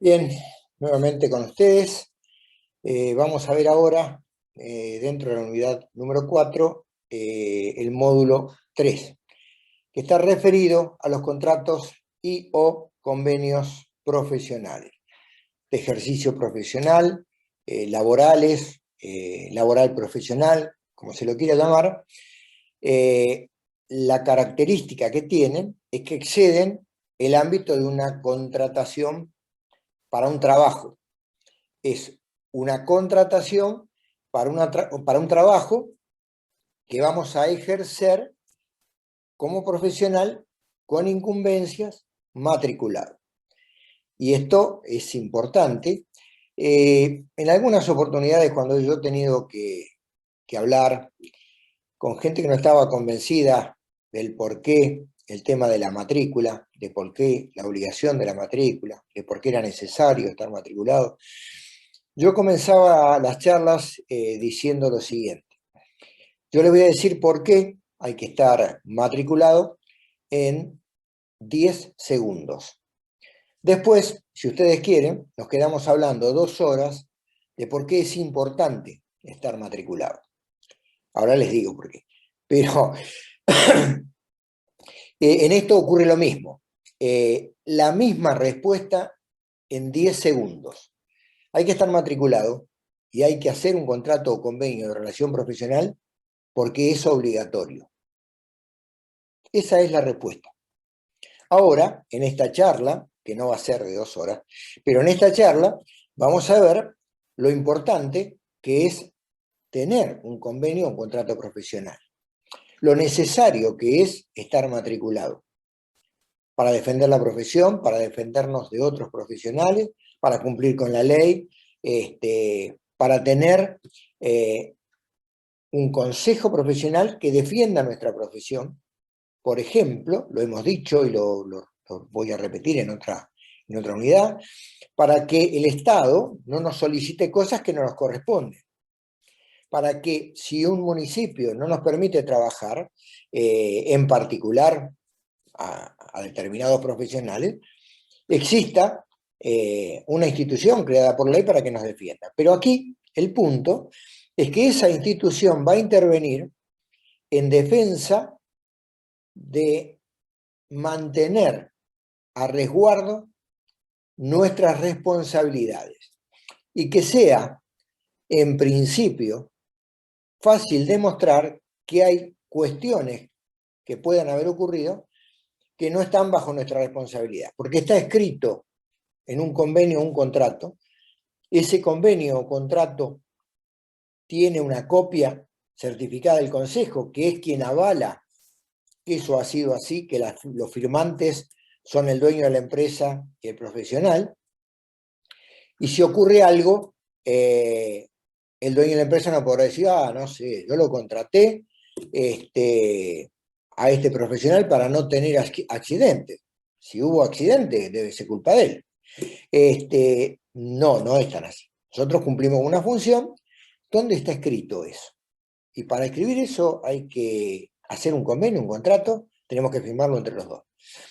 Bien, nuevamente con ustedes. Vamos a ver ahora, dentro de la unidad número 4, el módulo 3, que está referido a los contratos y o convenios profesionales, de ejercicio profesional, laborales, laboral profesional, como se lo quiera llamar. La característica que tienen es que exceden el ámbito de una contratación para un trabajo. Es una contratación para un trabajo que vamos a ejercer como profesional con incumbencias matriculado. Y esto es importante. En algunas oportunidades, cuando yo he tenido que hablar con gente que no estaba convencida del por qué el tema de la matrícula, de por qué la obligación de la matrícula, de por qué era necesario estar matriculado, yo comenzaba las charlas diciendo lo siguiente. Yo les voy a decir por qué hay que estar matriculado en 10 segundos. Después, si ustedes quieren, nos quedamos hablando 2 horas de por qué es importante estar matriculado. Ahora les digo por qué. Pero en esto ocurre lo mismo. La misma respuesta en 10 segundos. Hay que estar matriculado y hay que hacer un contrato o convenio de relación profesional porque es obligatorio. Esa es la respuesta. Ahora, en esta charla, que no va a ser de 2 horas, pero en esta charla vamos a ver lo importante que es tener un convenio o un contrato profesional. Lo necesario que es estar matriculado para defender la profesión, para defendernos de otros profesionales, para cumplir con la ley, para tener un consejo profesional que defienda nuestra profesión. Por ejemplo, lo hemos dicho y lo voy a repetir en otra unidad, para que el Estado no nos solicite cosas que no nos corresponden. Para que si un municipio no nos permite trabajar, en particular a determinados profesionales, exista una institución creada por ley para que nos defienda. Pero aquí el punto es que esa institución va a intervenir en defensa de mantener a resguardo nuestras responsabilidades y que sea, en principio, fácil demostrar que hay cuestiones que puedan haber ocurrido que no están bajo nuestra responsabilidad, porque está escrito en un convenio o un contrato. Ese convenio o contrato tiene una copia certificada del Consejo, que es quien avala que eso ha sido así, que los firmantes son el dueño de la empresa y el profesional. Y si ocurre algo, el dueño de la empresa no podrá decir, no sé, yo lo contraté a este profesional para no tener accidentes. Si hubo accidente, debe ser culpa de él. No es tan así. Nosotros cumplimos una función donde está escrito eso. Y para escribir eso hay que hacer un convenio, un contrato, tenemos que firmarlo entre los dos.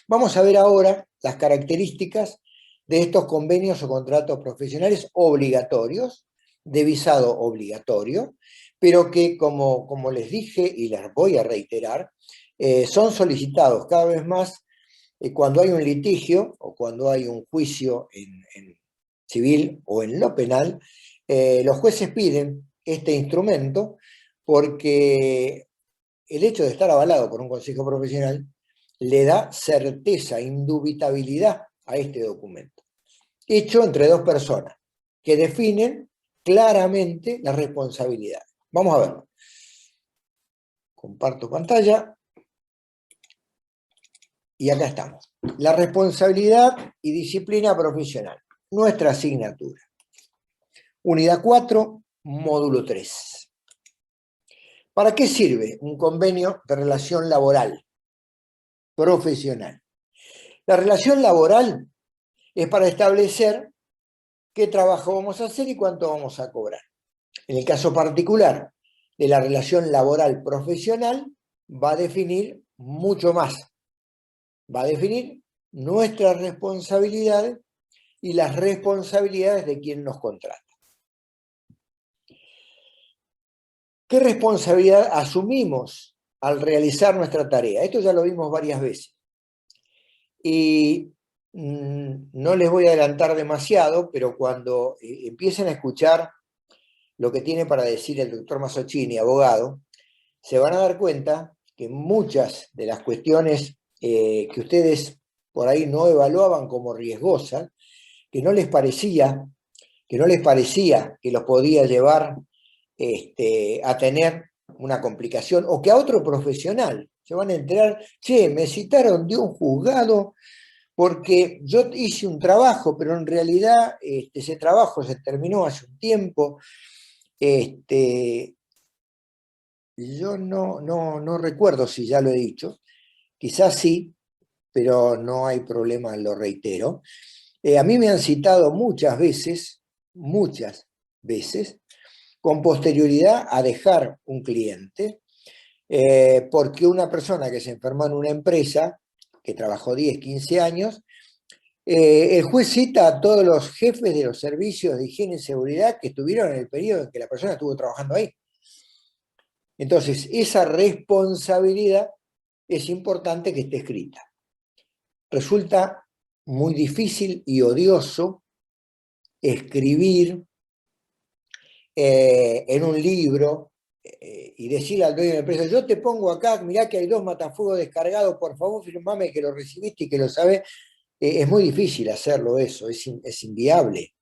Vamos a ver ahora las características de estos convenios o contratos profesionales obligatorios, de visado obligatorio, pero que, como les dije y les voy a reiterar, son solicitados cada vez más cuando hay un litigio o cuando hay un juicio en civil o en lo penal. Los jueces piden este instrumento porque el hecho de estar avalado por un consejo profesional le da certeza, indubitabilidad a este documento, hecho entre 2 personas que definen claramente las responsabilidades. Vamos a verlo. Comparto pantalla. Y acá estamos. La responsabilidad y disciplina profesional. Nuestra asignatura. Unidad 4, módulo 3. ¿Para qué sirve un convenio de relación laboral profesional? La relación laboral es para establecer qué trabajo vamos a hacer y cuánto vamos a cobrar. En el caso particular de la relación laboral profesional, va a definir mucho más. Va a definir nuestras responsabilidades y las responsabilidades de quien nos contrata. ¿Qué responsabilidad asumimos al realizar nuestra tarea? Esto ya lo vimos varias veces. Y no les voy a adelantar demasiado, pero cuando empiecen a escuchar lo que tiene para decir el doctor Mazzoccini, abogado, se van a dar cuenta que muchas de las cuestiones que ustedes por ahí no evaluaban como riesgosas, que no les parecía que los podía llevar a tener una complicación, o que a otro profesional se van a enterar, che, me citaron de un juzgado porque yo hice un trabajo, pero en realidad ese trabajo se terminó hace un tiempo. Yo no recuerdo si ya lo he dicho, quizás sí, pero no hay problema, lo reitero. A mí me han citado muchas veces, con posterioridad a dejar un cliente, porque una persona que se enfermó en una empresa, que trabajó 10, 15 años, el juez cita a todos los jefes de los servicios de higiene y seguridad que estuvieron en el periodo en que la persona estuvo trabajando ahí. Entonces, esa responsabilidad es importante que esté escrita. Resulta muy difícil y odioso escribir en un libro y decirle al dueño de la empresa, yo te pongo acá, mirá que hay 2 matafuegos descargados, por favor firmame que lo recibiste y que lo sabés. Es muy difícil hacerlo eso, es inviable.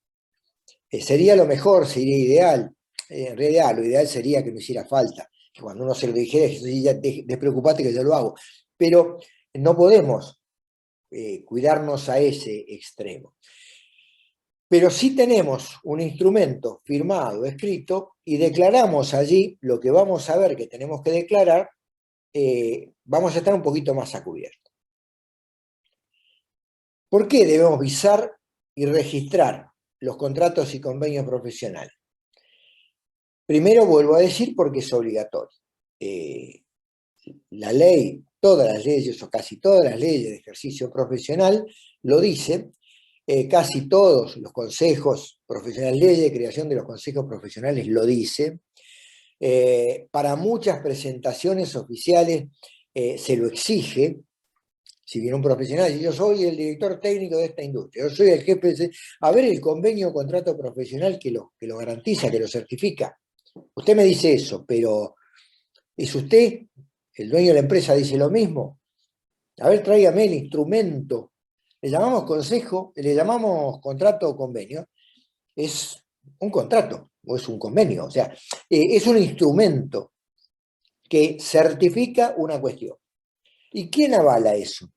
Sería lo mejor, sería ideal. En realidad, lo ideal sería que no hiciera falta. Que cuando uno se lo dijera, ya despreocupate que yo lo hago. Pero no podemos cuidarnos a ese extremo. Pero sí tenemos un instrumento firmado, escrito, y declaramos allí lo que vamos a ver que tenemos que declarar, vamos a estar un poquito más a cubierto. ¿Por qué debemos visar y registrar los contratos y convenios profesionales? Primero, vuelvo a decir, porque es obligatorio. La ley, todas las leyes o casi todas las leyes de ejercicio profesional lo dicen, casi todos los consejos profesionales, ley de creación de los consejos profesionales lo dice, para muchas presentaciones oficiales se lo exige. Si viene un profesional y yo soy el director técnico de esta industria, yo soy el jefe de... A ver el convenio o contrato profesional que lo garantiza, que lo certifica. Usted me dice eso, pero ¿es usted, el dueño de la empresa, dice lo mismo? A ver, tráigame el instrumento. Le llamamos consejo, le llamamos contrato o convenio. Es un contrato o es un convenio. O sea, es un instrumento que certifica una cuestión. ¿Y quién avala eso?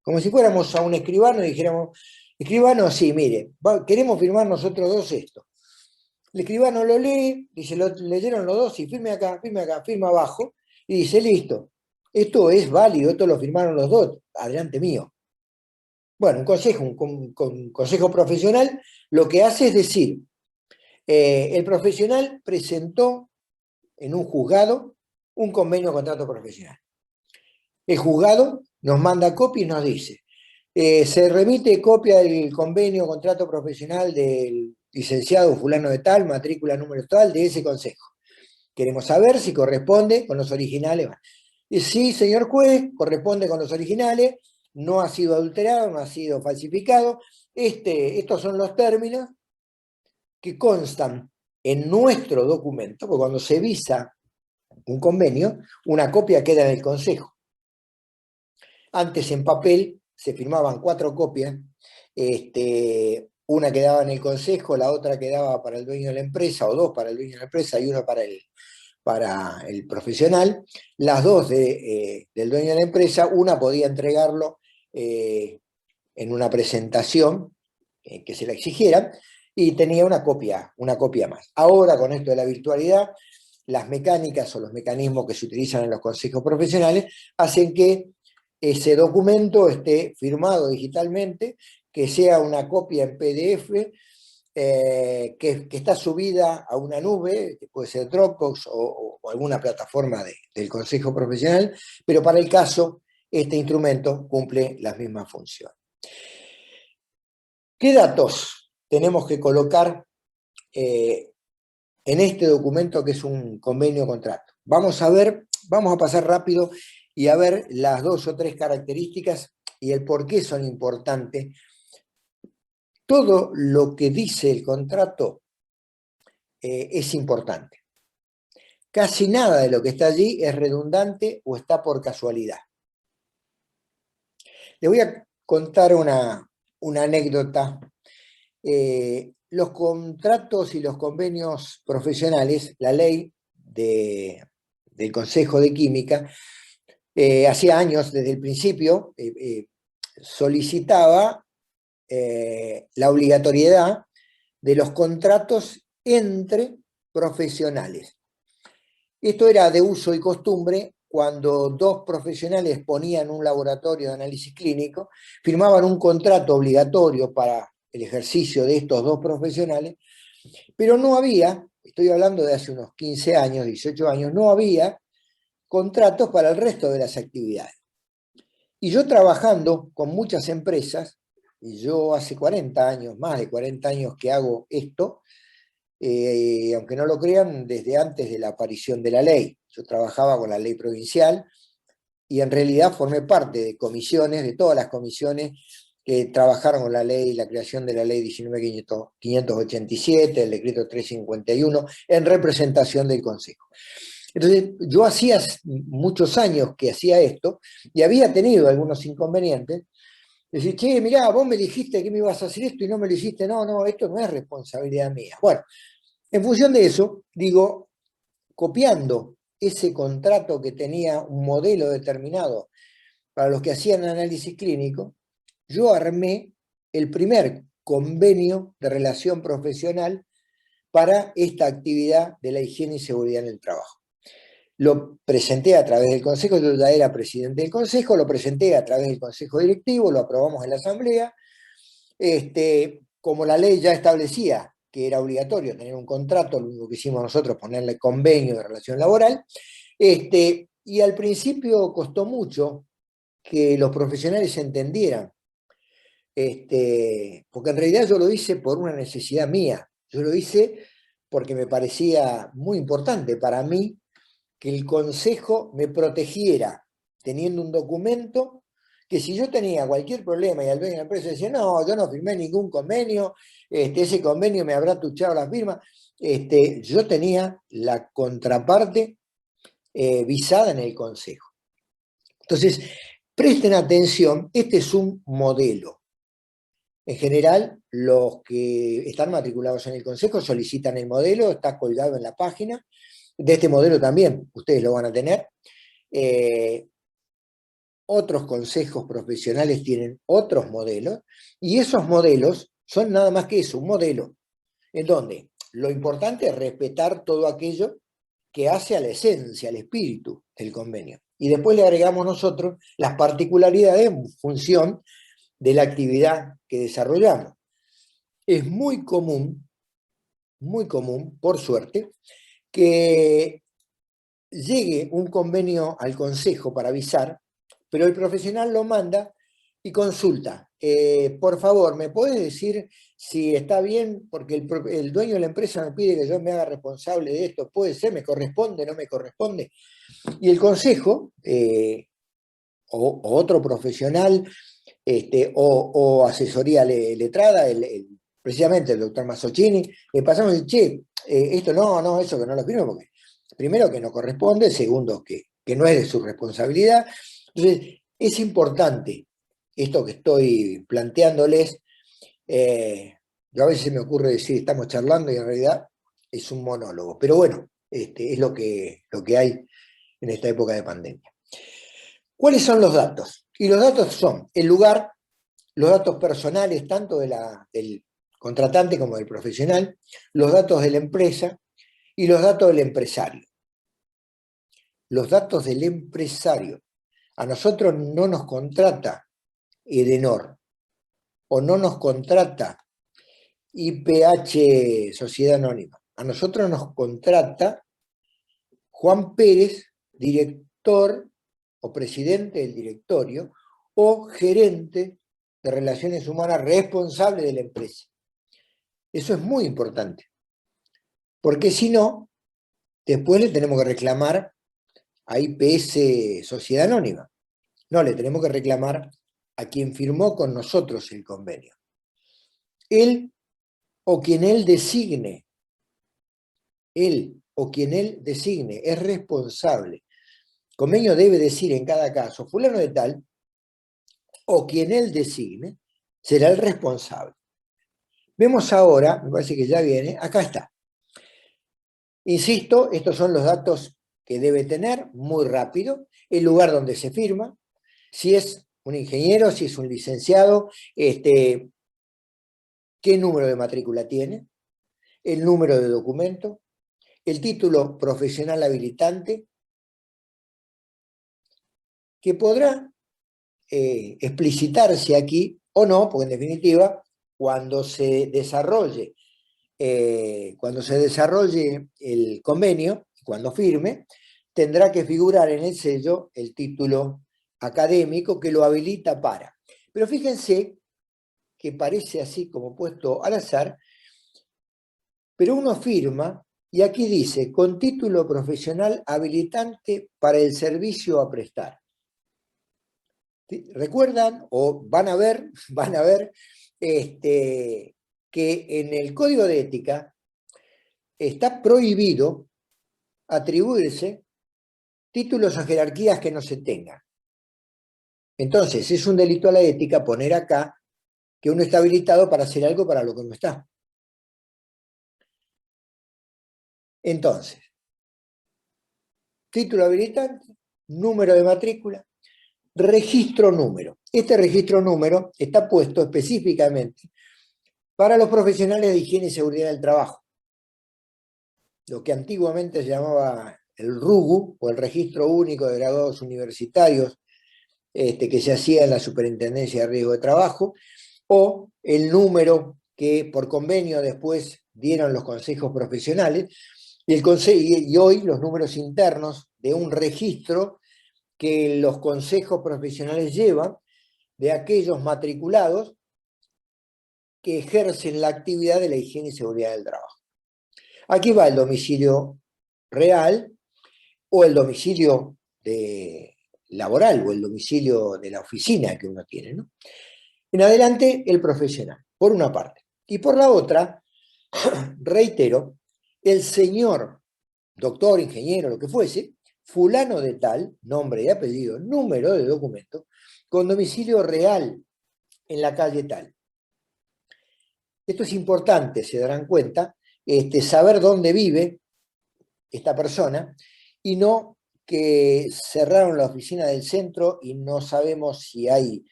Como si fuéramos a un escribano y dijéramos, escribano, sí, mire, queremos firmar nosotros dos esto. El escribano lo lee, dice, lo leyeron los dos, y firme acá, firma abajo, y dice, listo, esto es válido, esto lo firmaron los dos, adelante mío. Bueno, un consejo profesional lo que hace es decir, el profesional presentó en un juzgado un convenio o contrato profesional. El juzgado nos manda copia y nos dice, se remite copia del convenio o contrato profesional del licenciado fulano de tal, matrícula número tal, de ese consejo. Queremos saber si corresponde con los originales. Y sí, señor juez, corresponde con los originales, no ha sido adulterado, no ha sido falsificado. Estos son los términos que constan en nuestro documento, porque cuando se visa un convenio, una copia queda en el consejo. Antes en papel se firmaban 4 copias, una quedaba en el consejo, la otra quedaba para el dueño de la empresa, o 2 para el dueño de la empresa y 1 para el profesional. Las 2 del dueño de la empresa, una podía entregarlo en una presentación que se la exigiera, y tenía una copia más. Ahora, con esto de la virtualidad, las mecánicas o los mecanismos que se utilizan en los consejos profesionales hacen que ese documento esté firmado digitalmente, que sea una copia en PDF, que está subida a una nube, que puede ser Dropbox o alguna plataforma del Consejo Profesional, pero para el caso, este instrumento cumple las mismas funciones. ¿Qué datos tenemos que colocar en este documento que es un convenio contrato? Vamos a pasar rápido y a ver las 2 o 3 características y el por qué son importantes. Todo lo que dice el contrato es importante. Casi nada de lo que está allí es redundante o está por casualidad. Les voy a contar una anécdota. Los contratos y los convenios profesionales, la ley del Consejo de Química, hacía años, desde el principio, solicitaba la obligatoriedad de los contratos entre profesionales. Esto era de uso y costumbre cuando 2 profesionales ponían un laboratorio de análisis clínico, firmaban un contrato obligatorio para el ejercicio de estos 2 profesionales, pero no había, estoy hablando de hace unos 15 años, 18 años, no había contratos para el resto de las actividades. Y yo trabajando con muchas empresas, y yo hace 40 años, más de 40 años que hago esto, aunque no lo crean, desde antes de la aparición de la ley. Yo trabajaba con la ley provincial y en realidad formé parte de comisiones, de todas las comisiones que trabajaron con la ley, la creación de la ley 19.587, el decreto 351, en representación del Consejo. Entonces, yo hacía muchos años que hacía esto y había tenido algunos inconvenientes. Decir, che, mirá, vos me dijiste que me ibas a hacer esto y no me lo hiciste. No, esto no es responsabilidad mía. Bueno, en función de eso, digo, copiando ese contrato que tenía un modelo determinado para los que hacían análisis clínico, yo armé el primer convenio de relación profesional para esta actividad de la higiene y seguridad en el trabajo. Lo presenté a través del Consejo, yo ya era presidente del Consejo, lo presenté a través del Consejo Directivo, lo aprobamos en la Asamblea. Como la ley ya establecía que era obligatorio tener un contrato, lo único que hicimos nosotros ponerle convenio de relación laboral, y al principio costó mucho que los profesionales entendieran, porque en realidad yo lo hice por una necesidad mía, yo lo hice porque me parecía muy importante para mí que el Consejo me protegiera teniendo un documento que si yo tenía cualquier problema y al dueño de la empresa decía, no, yo no firmé ningún convenio, ese convenio me habrá tuchado la firma, yo tenía la contraparte visada en el Consejo. Entonces, presten atención, este es un modelo. En general, los que están matriculados en el Consejo solicitan el modelo, está colgado en la página. De este modelo también ustedes lo van a tener. Otros consejos profesionales tienen otros modelos, y esos modelos son nada más que eso, un modelo, en donde lo importante es respetar todo aquello que hace a la esencia, al espíritu del convenio. Y después le agregamos nosotros las particularidades en función de la actividad que desarrollamos. Es muy común, por suerte, que llegue un convenio al Consejo para avisar, pero el profesional lo manda y consulta. Por favor, ¿me puedes decir si está bien? Porque el dueño de la empresa me pide que yo me haga responsable de esto. ¿Puede ser? ¿Me corresponde? ¿No me corresponde? Y el Consejo, o otro profesional, o asesoría letrada, precisamente el doctor Mazzocchini, le pasamos y che, esto no, eso que no lo firmo, porque primero que no corresponde, segundo que no es de su responsabilidad. Entonces, es importante esto que estoy planteándoles. Yo a veces se me ocurre decir, estamos charlando y en realidad es un monólogo, pero bueno, es lo que hay en esta época de pandemia. ¿Cuáles son los datos? Y los datos son el lugar, los datos personales tanto del contratante como del profesional, los datos de la empresa y los datos del empresario. Los datos del empresario. A nosotros no nos contrata Edenor o no nos contrata IPH Sociedad Anónima. A nosotros nos contrata Juan Pérez, director o presidente del directorio o gerente de relaciones humanas responsable de la empresa. Eso es muy importante, porque si no, después le tenemos que reclamar a IPS Sociedad Anónima. No, le tenemos que reclamar a quien firmó con nosotros el convenio. Él o quien él designe, es responsable. El convenio debe decir en cada caso, fulano de tal, o quien él designe, será el responsable. Vemos ahora, me parece que ya viene, acá está. Insisto, estos son los datos que debe tener, muy rápido, el lugar donde se firma, si es un ingeniero, si es un licenciado, qué número de matrícula tiene, el número de documento, el título profesional habilitante, que podrá explicitarse aquí o no, porque en definitiva, cuando se desarrolle el convenio, cuando firme, tendrá que figurar en el sello el título académico que lo habilita para. Pero fíjense que parece así como puesto al azar, pero uno firma y aquí dice, con título profesional habilitante para el servicio a prestar. ¿Recuerdan o van a ver, que en el Código de Ética está prohibido atribuirse títulos a jerarquías que no se tengan? Entonces, es un delito a la ética poner acá que uno está habilitado para hacer algo para lo que no está. Entonces, título habilitante, número de matrícula, registro número. Este registro número está puesto específicamente para los profesionales de higiene y seguridad del trabajo, lo que antiguamente se llamaba el RUGU, o el Registro Único de Graduados Universitarios, que se hacía en la Superintendencia de Riesgo de Trabajo, o el número que por convenio después dieron los consejos profesionales, y hoy los números internos de un registro que los consejos profesionales llevan de aquellos matriculados que ejercen la actividad de la higiene y seguridad del trabajo. Aquí va el domicilio real o el domicilio laboral o el domicilio de la oficina que uno tiene, ¿no? En adelante, el profesional, por una parte. Y por la otra, reitero, el señor doctor, ingeniero, lo que fuese, fulano de tal, nombre y apellido, número de documento, con domicilio real en la calle tal. Esto es importante, se darán cuenta, saber dónde vive esta persona y no que cerraron la oficina del centro y no sabemos si hay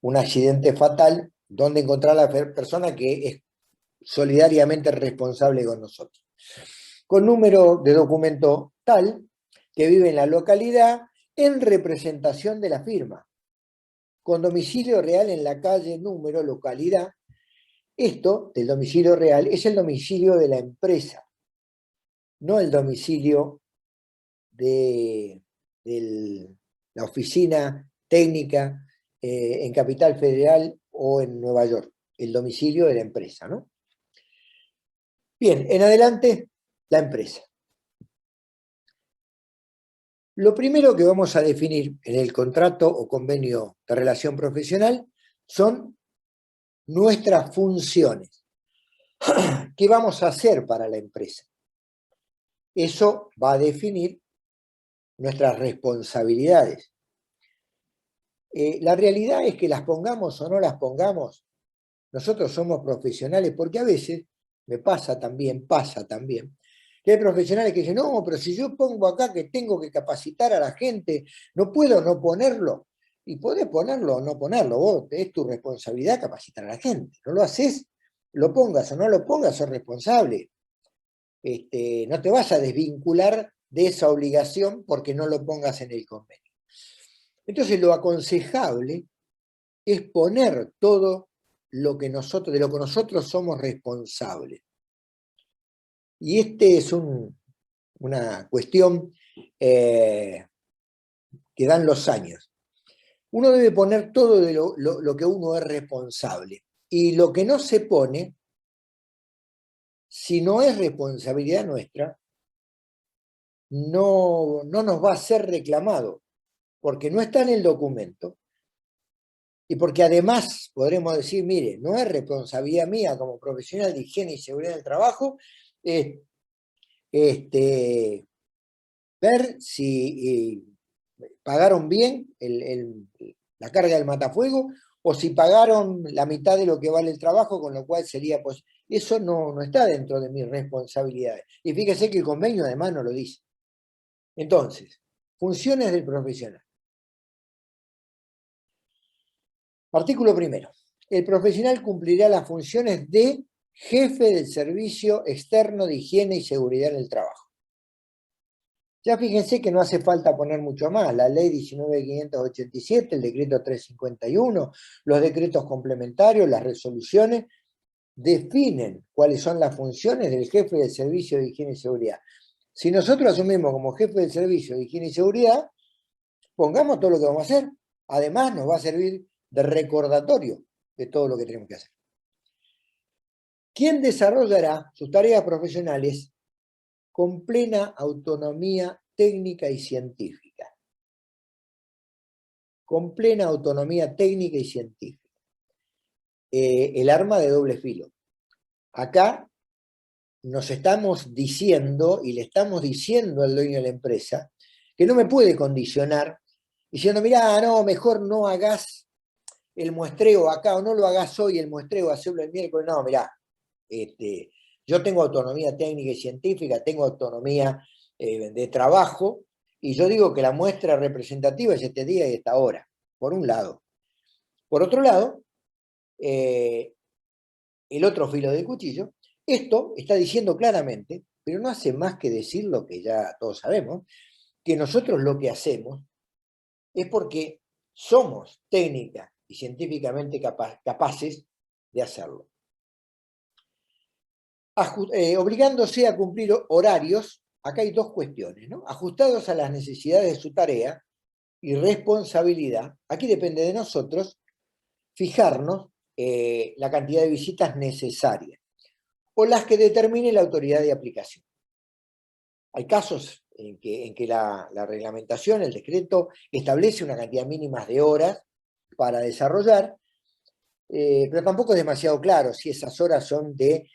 un accidente fatal, dónde encontrar a la persona que es solidariamente responsable con nosotros. Con número de documento tal, que vive en la localidad en representación de la firma, con domicilio real en la calle, número, localidad. Esto del domicilio real es el domicilio de la empresa, no el domicilio de la oficina técnica en Capital Federal o en Nueva York, el domicilio de la empresa, ¿no? Bien, en adelante, la empresa. Lo primero que vamos a definir en el contrato o convenio de relación profesional son nuestras funciones. ¿Qué vamos a hacer para la empresa? Eso va a definir nuestras responsabilidades. La realidad es que las pongamos o no las pongamos, nosotros somos profesionales, porque a veces pasa también, que hay profesionales que dicen, no, pero si yo pongo acá que tengo que capacitar a la gente, no puedo no ponerlo. Y podés ponerlo o no ponerlo, vos, es tu responsabilidad capacitar a la gente. No lo haces, lo pongas o no lo pongas, sos responsable. No te vas a desvincular de esa obligación porque no lo pongas en el convenio. Entonces lo aconsejable es poner todo lo que nosotros, de lo que nosotros somos responsables. Y es una cuestión que dan los años. Uno debe poner todo de lo que uno es responsable. Y lo que no se pone, si no es responsabilidad nuestra, no nos va a ser reclamado, porque no está en el documento, y porque además podremos decir, mire, no es responsabilidad mía como profesional de higiene y seguridad del trabajo, ver si pagaron bien la carga del matafuego, o si pagaron la mitad de lo que vale el trabajo, con lo cual sería, pues, eso no está dentro de mis responsabilidades. Y fíjese que el convenio además no lo dice. Entonces, funciones del profesional. Artículo primero. El profesional cumplirá las funciones de jefe del servicio externo de higiene y seguridad en el trabajo. Ya fíjense que no hace falta poner mucho más. La ley 19.587, el decreto 351, los decretos complementarios, las resoluciones, definen cuáles son las funciones del jefe del servicio de higiene y seguridad. Si nosotros asumimos como jefe del servicio de higiene y seguridad, pongamos todo lo que vamos a hacer. Además, nos va a servir de recordatorio de todo lo que tenemos que hacer. ¿Quién desarrollará sus tareas profesionales con plena autonomía técnica y científica? Con plena autonomía técnica y científica. El arma de doble filo. Acá nos estamos diciendo, y le estamos diciendo al dueño de la empresa, que no me puede condicionar, diciendo, mirá, no, mejor no hagas el muestreo acá, o no lo hagas hoy el muestreo, hacerlo el miércoles. No, mirá, yo tengo autonomía técnica y científica, tengo autonomía de trabajo, y yo digo que la muestra representativa es este día y esta hora, por un lado. Por otro lado, el otro filo del cuchillo, esto está diciendo claramente, pero no hace más que decir lo que ya todos sabemos, que nosotros lo que hacemos es porque somos técnica y científicamente capaces de hacerlo. Obligándose a cumplir horarios, acá hay dos cuestiones, ¿no? Ajustados a las necesidades de su tarea y responsabilidad. Aquí depende de nosotros fijarnos la cantidad de visitas necesarias, o las que determine la autoridad de aplicación. Hay casos en que la reglamentación, el decreto, establece una cantidad mínima de horas para desarrollar, pero tampoco es demasiado claro si esas horas son de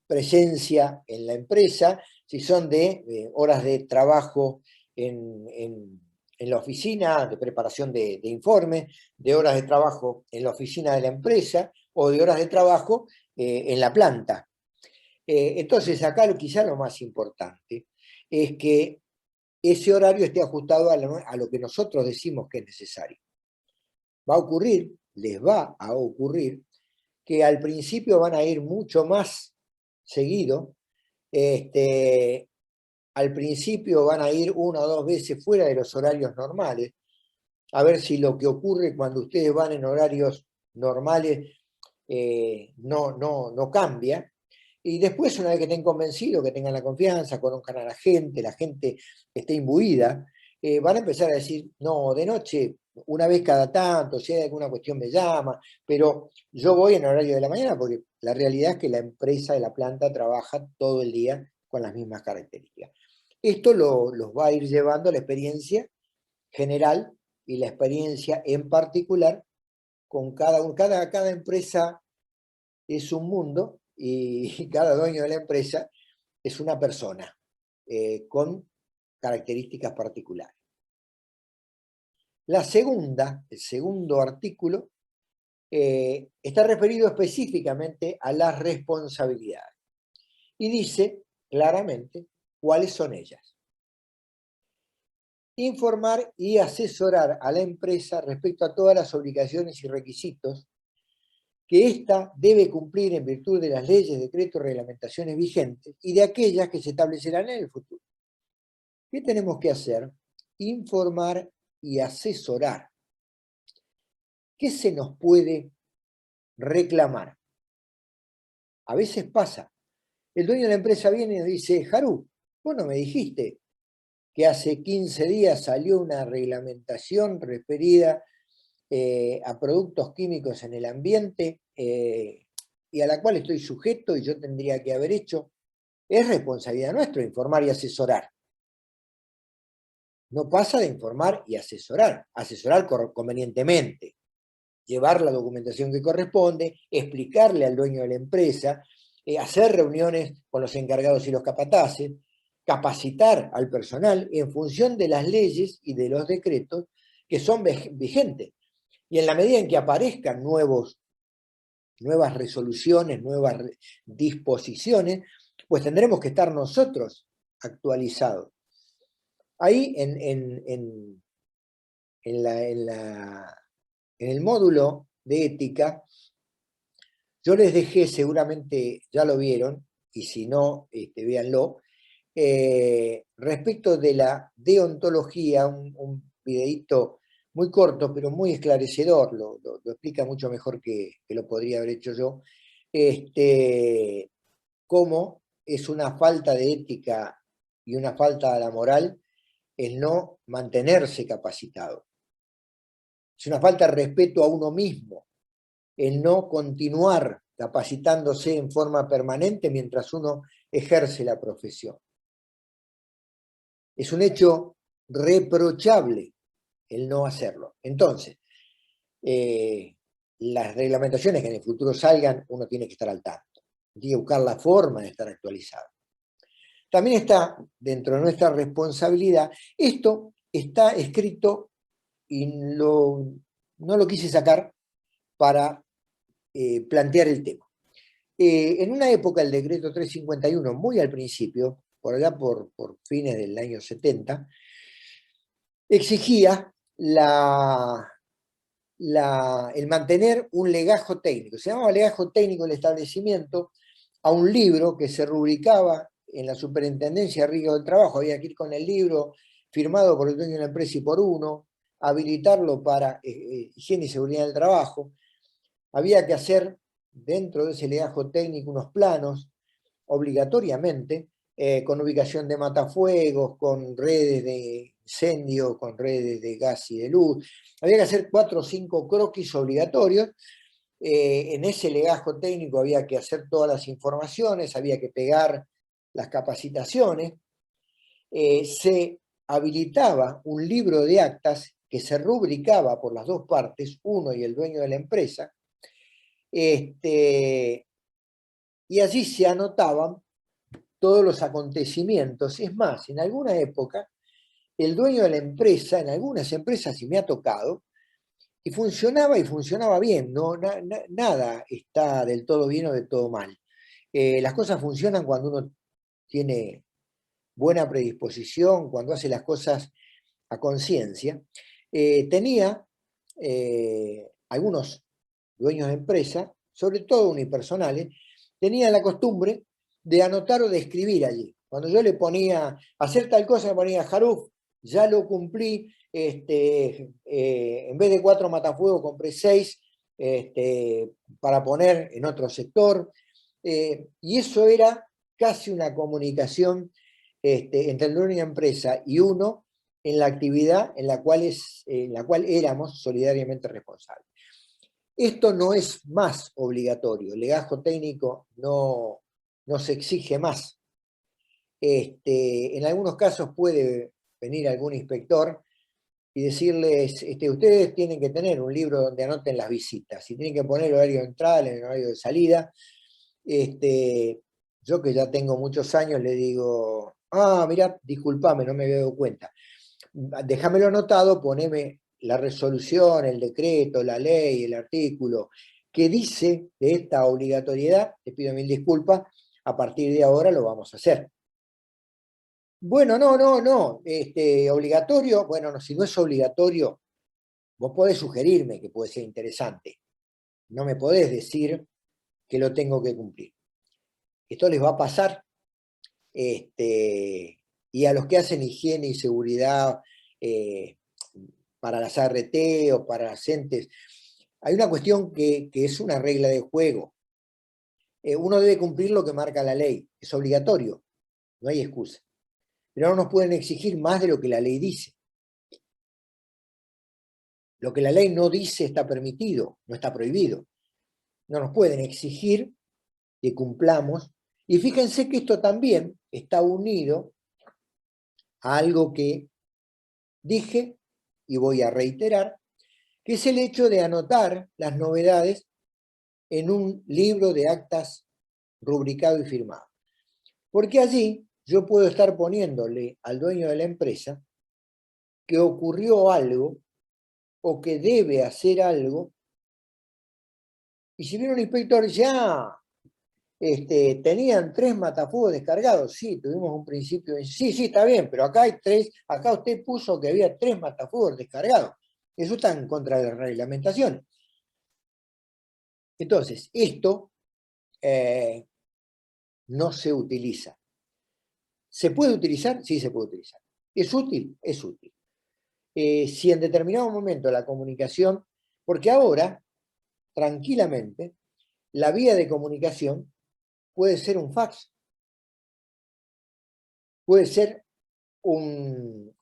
presencia en la empresa, si son de horas de trabajo en la oficina, de preparación de informes, de horas de trabajo en la oficina de la empresa, o de horas de trabajo en la planta. Entonces, acá quizá lo más importante es que ese horario esté ajustado a lo que nosotros decimos que es necesario. Va a ocurrir, les va a ocurrir, que al principio van a ir mucho más seguido, al principio van a ir una o dos veces fuera de los horarios normales, a ver si lo que ocurre cuando ustedes van en horarios normales no cambia. Y después, una vez que estén convencidos, que tengan la confianza, conozcan a la gente esté imbuida, van a empezar a decir, no, de noche, una vez cada tanto, si hay alguna cuestión me llama, pero yo voy en horario de la mañana, porque la realidad es que la empresa de la planta trabaja todo el día con las mismas características. Esto los va a ir llevando a la experiencia general y la experiencia en particular con cada empresa es un mundo, y cada dueño de la empresa es una persona con características particulares. El segundo artículo, está referido específicamente a las responsabilidades y dice claramente cuáles son ellas. Informar y asesorar a la empresa respecto a todas las obligaciones y requisitos que ésta debe cumplir en virtud de las leyes, decretos y reglamentaciones vigentes y de aquellas que se establecerán en el futuro. ¿Qué tenemos que hacer? Informar y asesorar. ¿Qué se nos puede reclamar? A veces pasa. El dueño de la empresa viene y nos dice, Harú, vos no me dijiste que hace 15 días salió una reglamentación referida a productos químicos en el ambiente y a la cual estoy sujeto y yo tendría que haber hecho, es responsabilidad nuestra informar y asesorar. No pasa de informar y asesorar convenientemente, llevar la documentación que corresponde, explicarle al dueño de la empresa, hacer reuniones con los encargados y los capataces, capacitar al personal en función de las leyes y de los decretos que son vigentes. Y en la medida en que aparezcan nuevas resoluciones, nuevas disposiciones, pues tendremos que estar nosotros actualizados. Ahí en el módulo de ética, yo les dejé, seguramente ya lo vieron, y si no, véanlo, respecto de la deontología, un videíto muy corto, pero muy esclarecedor, lo explica mucho mejor que lo podría haber hecho yo, cómo es una falta de ética y una falta de la moral el no mantenerse capacitado. Es una falta de respeto a uno mismo, el no continuar capacitándose en forma permanente mientras uno ejerce la profesión. Es un hecho reprochable el no hacerlo. Entonces, las reglamentaciones que en el futuro salgan, uno tiene que estar al tanto. Tiene que buscar la forma de estar actualizado. También está dentro de nuestra responsabilidad, esto está escrito y no lo quise sacar para plantear el tema. En una época el decreto 351, muy al principio, por allá por fines del año 70, exigía el mantener un legajo técnico. Se llamaba legajo técnico el establecimiento a un libro que se rubricaba en la Superintendencia de Riesgo del Trabajo. Había que ir con el libro firmado por el dueño de la empresa y por uno, habilitarlo para higiene y seguridad del trabajo. Había que hacer dentro de ese legajo técnico unos planos, obligatoriamente, con ubicación de matafuegos, con redes de incendio, con redes de gas y de luz. Había que hacer 4 o 5 croquis obligatorios. En ese legajo técnico había que hacer todas las informaciones, había que pegar las capacitaciones. Se habilitaba un libro de actas que se rubricaba por las dos partes, uno y el dueño de la empresa, y allí se anotaban todos los acontecimientos. Es más, en alguna época, el dueño de la empresa, en algunas empresas, y me ha tocado, y funcionaba bien, no, nada está del todo bien o del todo mal. Las cosas funcionan cuando uno tiene buena predisposición, cuando hace las cosas a conciencia. Tenía algunos dueños de empresa, sobre todo unipersonales, tenían la costumbre de anotar o de escribir allí. Cuando yo le ponía hacer tal cosa, me ponía Jaruf, ya lo cumplí, en vez de 4 matafuegos compré 6 para poner en otro sector, y eso era casi una comunicación entre el dueño de la empresa y uno en la actividad en la cual éramos solidariamente responsables. Esto no es más obligatorio, el legajo técnico no se exige más. En algunos casos puede venir algún inspector y decirles, ustedes tienen que tener un libro donde anoten las visitas, y tienen que poner el horario de entrada, el horario de salida. Yo que ya tengo muchos años le digo, mirá, disculpame, no me había dado cuenta. Déjamelo anotado, poneme la resolución, el decreto, la ley, el artículo que dice de esta obligatoriedad, te pido mil disculpas, a partir de ahora lo vamos a hacer. Bueno, no, obligatorio, bueno, no, si no es obligatorio, vos podés sugerirme que puede ser interesante, no me podés decir que lo tengo que cumplir. Esto les va a pasar, y a los que hacen higiene y seguridad para las ART o para las entes, hay una cuestión que es una regla de juego. Uno debe cumplir lo que marca la ley, es obligatorio, no hay excusa. Pero no nos pueden exigir más de lo que la ley dice. Lo que la ley no dice está permitido, no está prohibido. No nos pueden exigir que cumplamos. Y fíjense que esto también está unido a algo que dije, y voy a reiterar, que es el hecho de anotar las novedades en un libro de actas rubricado y firmado. Porque allí yo puedo estar poniéndole al dueño de la empresa que ocurrió algo o que debe hacer algo, y si viene un inspector y dice, tenían 3 matafuegos descargados, sí, tuvimos un principio, sí, está bien, pero acá hay 3, acá usted puso que había 3 matafuegos descargados, eso está en contra de la reglamentación. Entonces, esto no se utiliza. ¿Se puede utilizar? Sí, se puede utilizar. ¿Es útil? Es útil. Si en determinado momento la comunicación, porque ahora, tranquilamente, la vía de comunicación puede ser un fax, puede ser un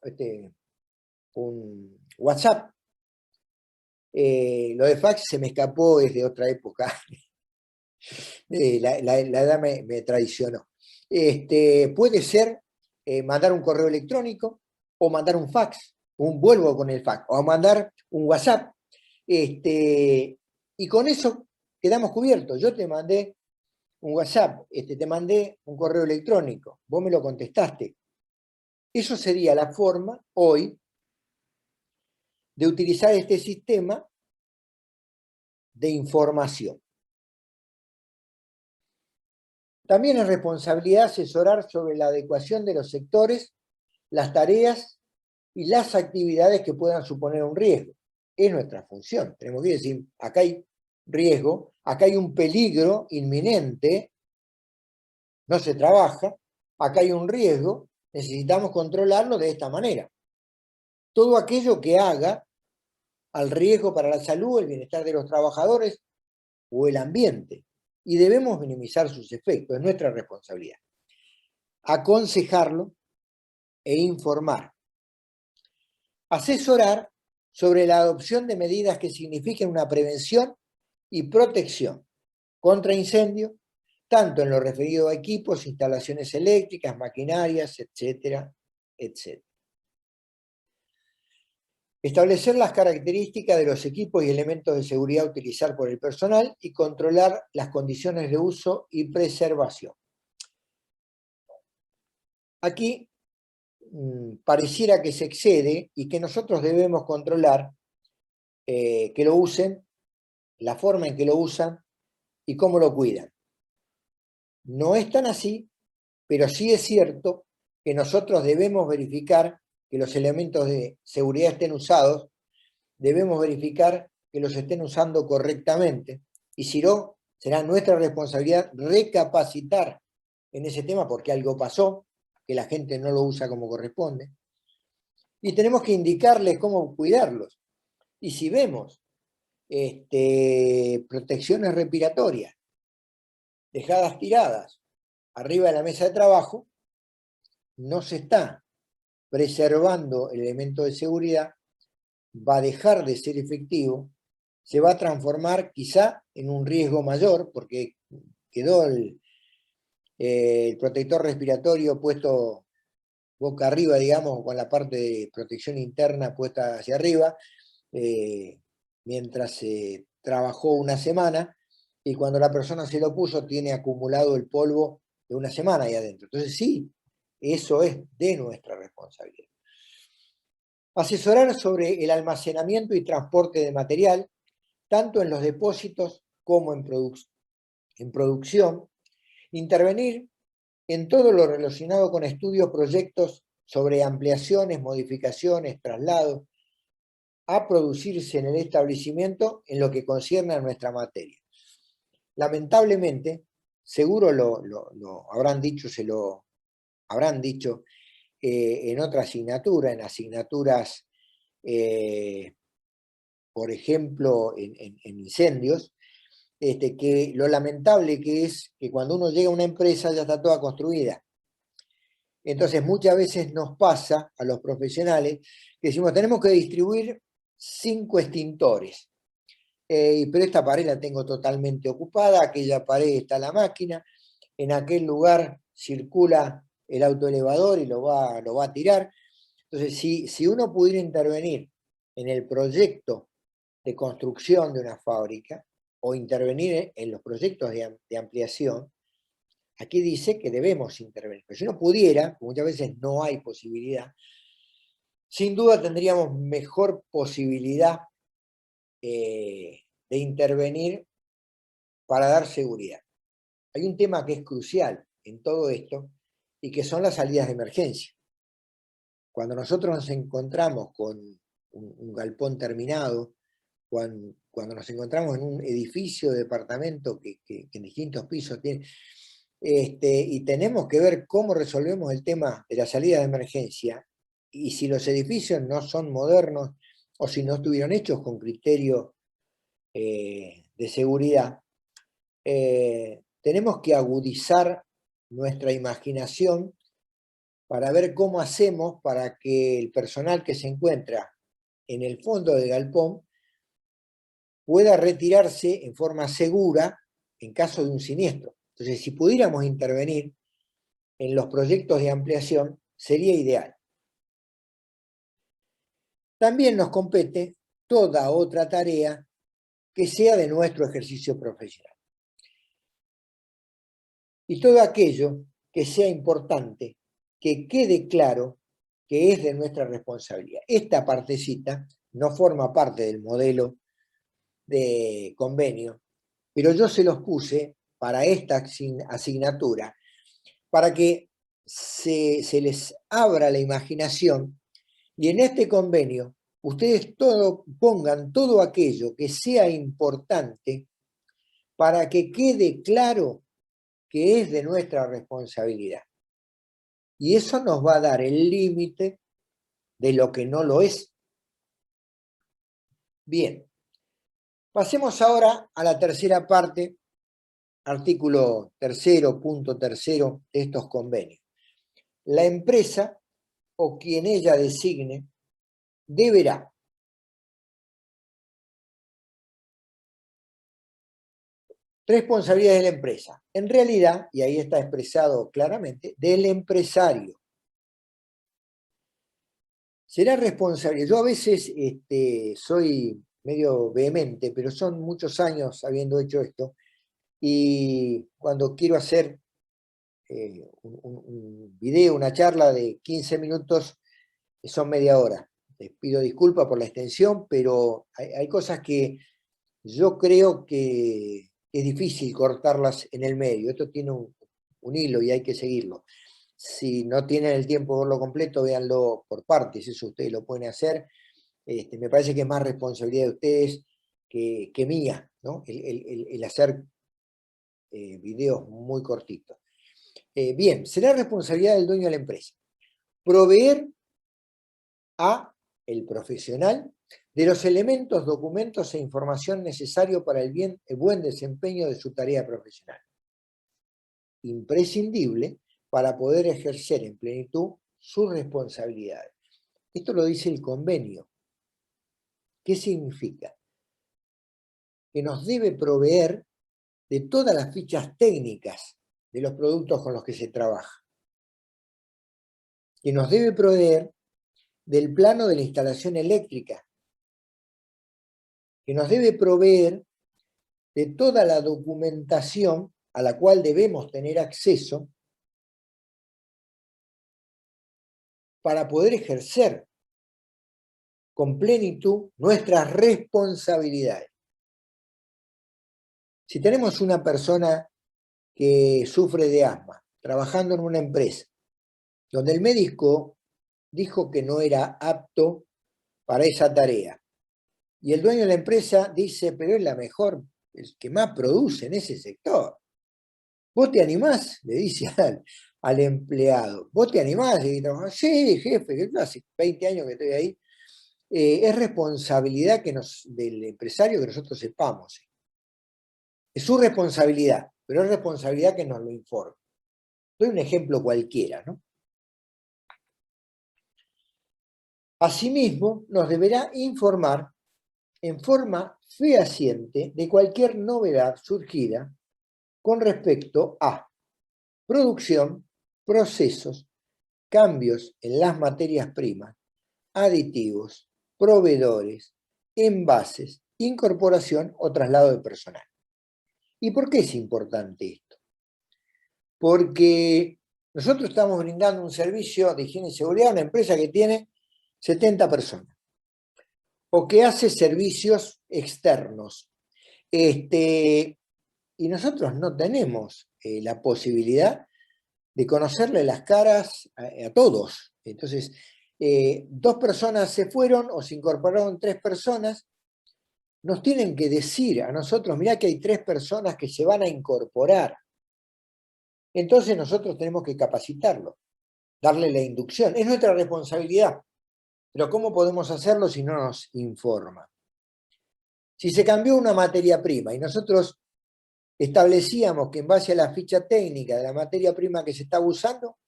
WhatsApp. Lo de fax se me escapó, es de otra época. La edad me traicionó. Puede ser mandar un correo electrónico o mandar un fax, vuelvo con el fax, o mandar un WhatsApp. Y con eso quedamos cubiertos. Yo te mandé un WhatsApp, te mandé un correo electrónico, vos me lo contestaste. Eso sería la forma hoy de utilizar este sistema de información. También es responsabilidad asesorar sobre la adecuación de los sectores, las tareas y las actividades que puedan suponer un riesgo. Es nuestra función. Tenemos que decir, acá hay riesgo, acá hay un peligro inminente, no se trabaja, acá hay un riesgo, necesitamos controlarlo de esta manera. Todo aquello que haga al riesgo para la salud, el bienestar de los trabajadores o el ambiente. Y debemos minimizar sus efectos, es nuestra responsabilidad. Aconsejarlo e informar. Asesorar sobre la adopción de medidas que signifiquen una prevención y protección contra incendios, tanto en lo referido a equipos, instalaciones eléctricas, maquinarias, etcétera, etcétera. Establecer las características de los equipos y elementos de seguridad a utilizar por el personal y controlar las condiciones de uso y preservación. Aquí pareciera que se excede y que nosotros debemos controlar que lo usen, la forma en que lo usan y cómo lo cuidan. No es tan así, pero sí es cierto que nosotros debemos verificar que los elementos de seguridad estén usados, debemos verificar que los estén usando correctamente, y si no, será nuestra responsabilidad recapacitar en ese tema porque algo pasó, que la gente no lo usa como corresponde, y tenemos que indicarles cómo cuidarlos. Y si vemos protecciones respiratorias dejadas tiradas arriba de la mesa de trabajo, no se está preservando el elemento de seguridad, va a dejar de ser efectivo, se va a transformar quizá en un riesgo mayor porque quedó el protector respiratorio puesto boca arriba, digamos, con la parte de protección interna puesta hacia arriba, mientras se trabajó una semana, y cuando la persona se lo puso tiene acumulado el polvo de una semana ahí adentro. Entonces sí, eso es de nuestra responsabilidad. Asesorar sobre el almacenamiento y transporte de material, tanto en los depósitos como en producción. Intervenir en todo lo relacionado con estudios, proyectos sobre ampliaciones, modificaciones, traslados, a producirse en el establecimiento en lo que concierne a nuestra materia. Lamentablemente, seguro lo habrán dicho, se lo habrán dicho en otra asignatura, en asignaturas, por ejemplo, en incendios, que lo lamentable que es que cuando uno llega a una empresa ya está toda construida. Entonces muchas veces nos pasa a los profesionales que decimos tenemos que distribuir 5 extintores. Pero esta pared la tengo totalmente ocupada, aquella pared está la máquina, en aquel lugar circula el autoelevador y lo va a tirar. Entonces, si uno pudiera intervenir en el proyecto de construcción de una fábrica o intervenir en los proyectos de ampliación, aquí dice que debemos intervenir. Pero si uno pudiera, muchas veces no hay posibilidad, sin duda tendríamos mejor posibilidad de intervenir para dar seguridad. Hay un tema que es crucial en todo esto y que son las salidas de emergencia. Cuando nosotros nos encontramos con un galpón terminado, cuando nos encontramos en un edificio de departamento que en distintos pisos tiene, y tenemos que ver cómo resolvemos el tema de la salida de emergencia, y si los edificios no son modernos o si no estuvieron hechos con criterio de seguridad, tenemos que agudizar nuestra imaginación para ver cómo hacemos para que el personal que se encuentra en el fondo del galpón pueda retirarse en forma segura en caso de un siniestro. Entonces, si pudiéramos intervenir en los proyectos de ampliación, sería ideal. También nos compete toda otra tarea que sea de nuestro ejercicio profesional. Y todo aquello que sea importante, que quede claro que es de nuestra responsabilidad. Esta partecita no forma parte del modelo de convenio, pero yo se los puse para esta asignatura, para que se les abra la imaginación y en este convenio ustedes pongan todo aquello que sea importante para que quede claro que es de nuestra responsabilidad. Y eso nos va a dar el límite de lo que no lo es. Bien, pasemos ahora a la tercera parte, artículo 3, punto 3 de estos convenios. La empresa o quien ella designe deberá responsabilidad de la empresa. En realidad, y ahí está expresado claramente, del empresario. Será responsable. Yo a veces soy medio vehemente, pero son muchos años habiendo hecho esto, y cuando quiero hacer un video, una charla de 15 minutos, son media hora. Les pido disculpas por la extensión, pero hay cosas que yo creo que es difícil cortarlas en el medio. Esto tiene un hilo y hay que seguirlo. Si no tienen el tiempo de verlo completo, véanlo por partes, eso ustedes lo pueden hacer. Me parece que es más responsabilidad de ustedes que mía, ¿no? El hacer videos muy cortitos. Bien, será responsabilidad del dueño de la empresa proveer a el profesional de los elementos, documentos e información necesarios para el buen desempeño de su tarea profesional, imprescindible para poder ejercer en plenitud sus responsabilidades. Esto lo dice el convenio. ¿Qué significa? Que nos debe proveer de todas las fichas técnicas de los productos con los que se trabaja, que nos debe proveer del plano de la instalación eléctrica, que nos debe proveer de toda la documentación a la cual debemos tener acceso para poder ejercer con plenitud nuestras responsabilidades. Si tenemos una persona que sufre de asma, trabajando en una empresa, donde el médico dijo que no era apto para esa tarea, y el dueño de la empresa dice, pero es la mejor, el que más produce en ese sector. ¿Vos te animás? Le dice al empleado. ¿Vos te animás? Y dice, sí, jefe, que yo hace 20 años que estoy ahí. Es responsabilidad del empresario que nosotros sepamos. Es su responsabilidad, pero es responsabilidad que nos lo informe. Doy un ejemplo cualquiera, ¿no? Asimismo, nos deberá informar en forma fehaciente de cualquier novedad surgida con respecto a producción, procesos, cambios en las materias primas, aditivos, proveedores, envases, incorporación o traslado de personal. ¿Y por qué es importante esto? Porque nosotros estamos brindando un servicio de higiene y seguridad a una empresa que tiene 70 personas o que hace servicios externos. Y nosotros no tenemos la posibilidad de conocerle las caras a todos. Entonces, 2 personas se fueron o se incorporaron 3 personas, nos tienen que decir a nosotros, mirá que hay 3 personas que se van a incorporar. Entonces nosotros tenemos que capacitarlo, darle la inducción. Es nuestra responsabilidad. Pero ¿cómo podemos hacerlo si no nos informa? Si se cambió una materia prima y nosotros establecíamos que en base a la ficha técnica de la materia prima que se estaba usando,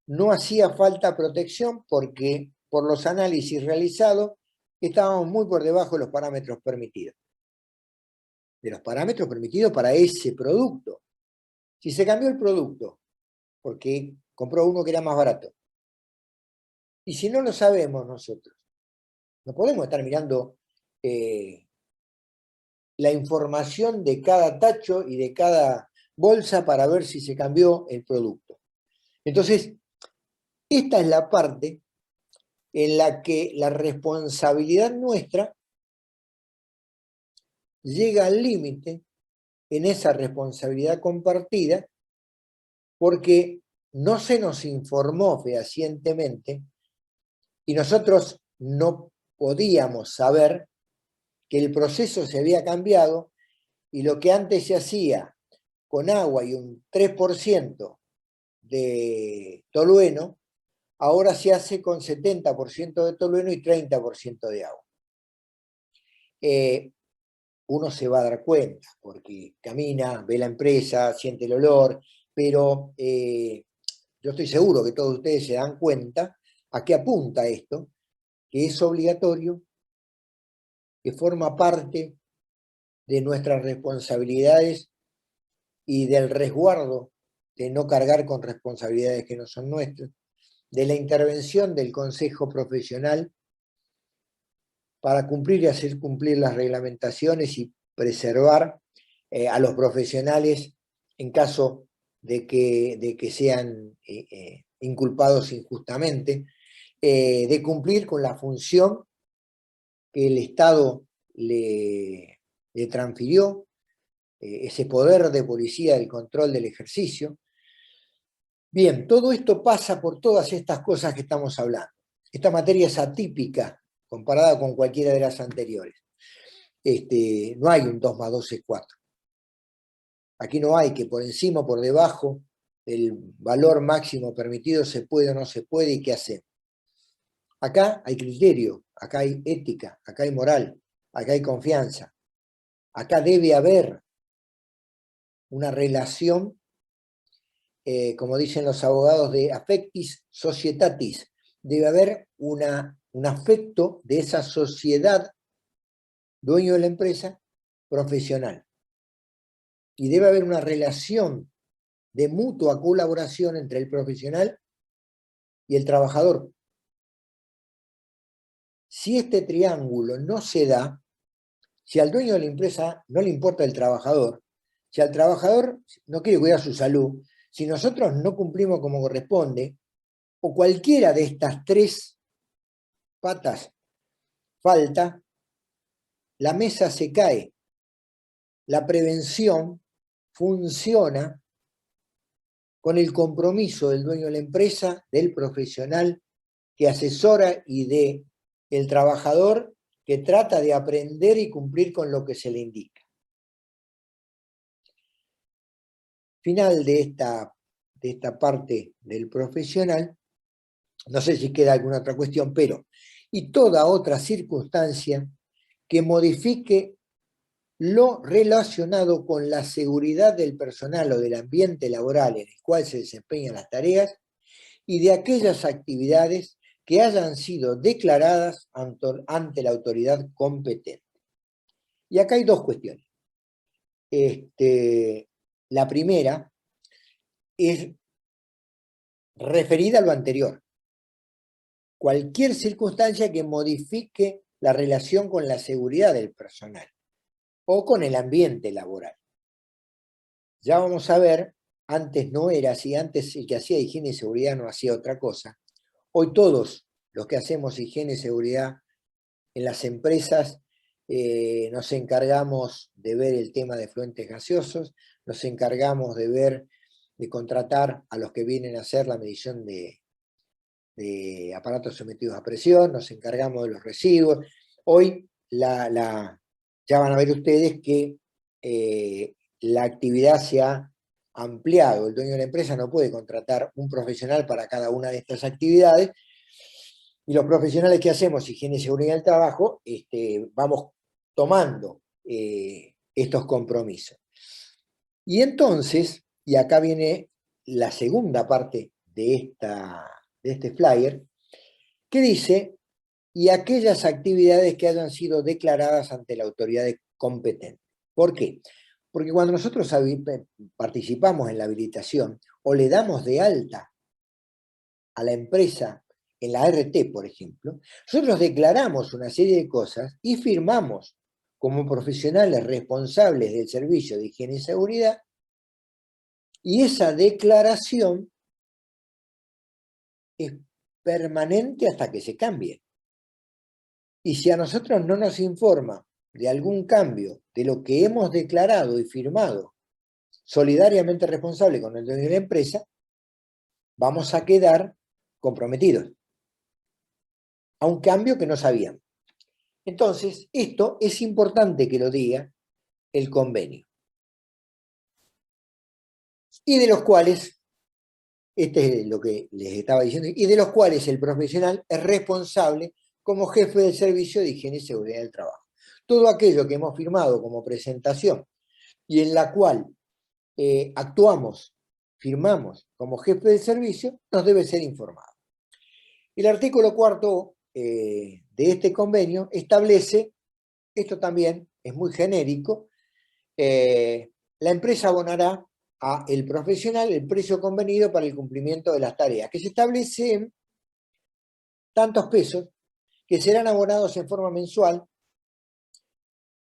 no hacía falta protección porque por los análisis realizados estábamos muy por debajo de los parámetros permitidos. De los parámetros permitidos para ese producto. Si se cambió el producto porque compró uno que era más barato, y si no lo sabemos nosotros, no podemos estar mirando la información de cada tacho y de cada bolsa para ver si se cambió el producto. Entonces, esta es la parte en la que la responsabilidad nuestra llega al límite en esa responsabilidad compartida porque no se nos informó fehacientemente y nosotros no podíamos saber que el proceso se había cambiado y lo que antes se hacía con agua y un 3% de tolueno, ahora se hace con 70% de tolueno y 30% de agua. Uno se va a dar cuenta, porque camina, ve la empresa, siente el olor, pero yo estoy seguro que todos ustedes se dan cuenta a qué apunta esto, que es obligatorio, que forma parte de nuestras responsabilidades y del resguardo de no cargar con responsabilidades que no son nuestras, de la intervención del Consejo Profesional para cumplir y hacer cumplir las reglamentaciones y preservar a los profesionales en caso de que sean inculpados injustamente, de cumplir con la función que el Estado le transfirió, ese poder de policía del control del ejercicio. Bien, todo esto pasa por todas estas cosas que estamos hablando. Esta materia es atípica comparada con cualquiera de las anteriores. No hay un 2 más 2 es 4. Aquí no hay que por encima o por debajo del valor máximo permitido se puede o no se puede y qué hacemos. Acá hay criterio, acá hay ética, acá hay moral, acá hay confianza. Acá debe haber una relación, como dicen los abogados, de affectis societatis. Debe haber un afecto de esa sociedad, dueño de la empresa, profesional. Y debe haber una relación de mutua colaboración entre el profesional y el trabajador. Si este triángulo no se da, si al dueño de la empresa no le importa el trabajador, si al trabajador no quiere cuidar su salud, si nosotros no cumplimos como corresponde, o cualquiera de estas 3 patas falta, la mesa se cae. La prevención funciona con el compromiso del dueño de la empresa, del profesional que asesora y del trabajador que trata de aprender y cumplir con lo que se le indica. Final de esta parte del profesional, no sé si queda alguna otra cuestión, pero y toda otra circunstancia que modifique lo relacionado con la seguridad del personal o del ambiente laboral en el cual se desempeñan las tareas y de aquellas actividades que hayan sido declaradas ante la autoridad competente. Y acá hay dos cuestiones. La primera es referida a lo anterior. Cualquier circunstancia que modifique la relación con la seguridad del personal o con el ambiente laboral. Ya vamos a ver, antes no era así, antes el que hacía higiene y seguridad no hacía otra cosa. Hoy todos los que hacemos higiene y seguridad en las empresas nos encargamos de ver el tema de fluentes gaseosos, nos encargamos de contratar a los que vienen a hacer la medición de aparatos sometidos a presión, nos encargamos de los residuos. Hoy ya van a ver ustedes que la actividad se ha ampliado. El dueño de la empresa no puede contratar un profesional para cada una de estas actividades, y los profesionales que hacemos higiene y seguridad del trabajo vamos tomando estos compromisos. Y entonces, y acá viene la segunda parte de este flyer, que dice, y aquellas actividades que hayan sido declaradas ante la autoridad competente. ¿Por qué? Porque cuando nosotros participamos en la habilitación o le damos de alta a la empresa en la RT, por ejemplo, nosotros declaramos una serie de cosas y firmamos como profesionales responsables del servicio de higiene y seguridad, y esa declaración es permanente hasta que se cambie. Y si a nosotros no nos informa de algún cambio de lo que hemos declarado y firmado solidariamente responsable con el dueño de la empresa, vamos a quedar comprometidos a un cambio que no sabíamos. Entonces, esto es importante que lo diga el convenio. Y de los cuales, este es lo que les estaba diciendo, y de los cuales el profesional es responsable como jefe del servicio de higiene y seguridad del trabajo. Todo aquello que hemos firmado como presentación y en la cual actuamos, firmamos como jefe del servicio, nos debe ser informado. El artículo 4 de este convenio establece, esto también es muy genérico, la empresa abonará a el profesional el precio convenido para el cumplimiento de las tareas, que se establece en tantos pesos que serán abonados en forma mensual,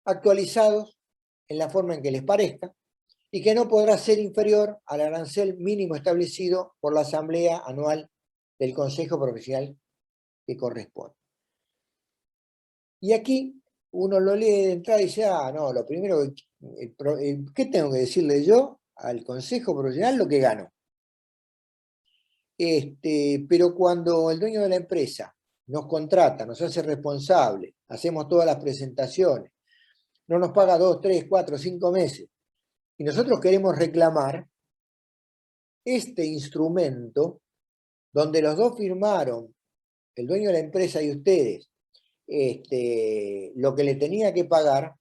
actualizados en la forma en que les parezca, y que no podrá ser inferior al arancel mínimo establecido por la Asamblea Anual del Consejo Profesional que corresponde. Y aquí uno lo lee de entrada y dice, no, lo primero, ¿qué tengo que decirle yo al Consejo Profesional? Lo que gano. Pero cuando el dueño de la empresa nos contrata, nos hace responsable, hacemos todas las presentaciones, no nos paga 2, 3, 4, 5 meses, y nosotros queremos reclamar, este instrumento, donde los dos firmaron, el dueño de la empresa y ustedes, lo que le tenía que pagar,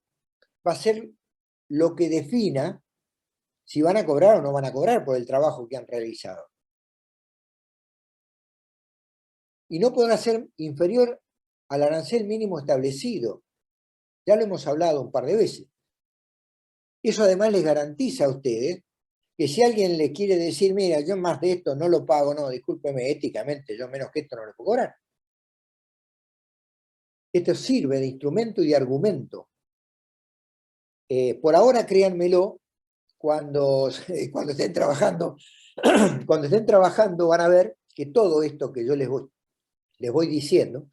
va a ser lo que defina si van a cobrar o no van a cobrar por el trabajo que han realizado. Y no podrá ser inferior al arancel mínimo establecido. Ya lo hemos hablado un par de veces. Eso además les garantiza a ustedes que si alguien les quiere decir, mira, yo más de esto no lo pago, no, discúlpeme, éticamente, yo menos que esto no lo puedo cobrar. Esto sirve de instrumento y de argumento. Por ahora, créanmelo, cuando estén trabajando, cuando estén trabajando van a ver que todo esto que yo les voy diciendo,